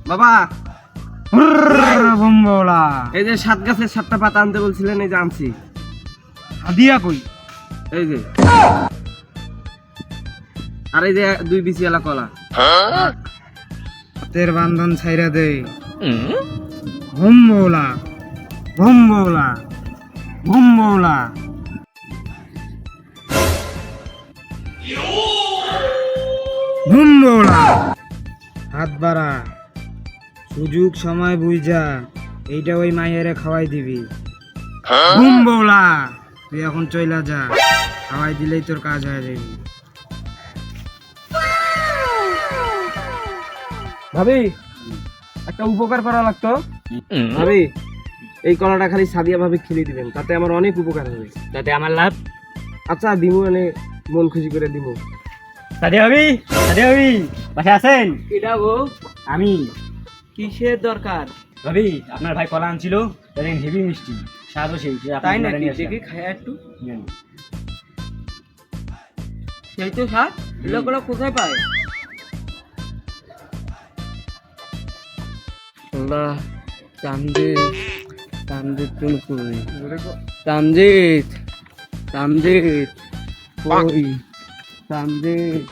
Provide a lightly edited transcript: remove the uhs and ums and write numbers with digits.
বাবা ভম্বলা এই যে 7 গাছের 7টা পাতা আনতে বলছিলেন, এই যে আনছি। দিয়া কই? এই যে, আর এই যে 2 বিচিওয়ালা কলা। হাতের বান্ধন ছাইরা দে। ভম্বলা ভম্বলা ভম্বলা ভম্বলা। হাত বাড়া, সুযোগ সময় বুঝা এইটা ওই মাইয়ারে খাওয়াই দিবি। ভম্বলা তুই এখন চইলা যা, খাওয়াই দিলেই তোর কাজ হয়ে যাবে। ভাবি একটা উপকার করা লাগতো। ভাবি এই কলাটা খালি সাদিয়া ভাবি খেলে দিবেন, তাতে আমার অনেক উপকার হবে। তাতে আমার লাভ। আচ্ছা দিমু, মানে মন খুশি করে দিমু। সাদিয়া ভাবি বাসা আছেন? এটা গো, আমি। কিসের দরকার? ভাবি আপনার ভাই কলা আনছিল, দেখেন হেভি মিষ্টি, স্বাদও সেই। তাই নাকি? দেখি খায়া একটু। সেই তো স্যার, এগুলো কোথায় পায়? আল্লাহ, তামজিৎ তুমি কই? তামজিৎ কই? তামজিৎ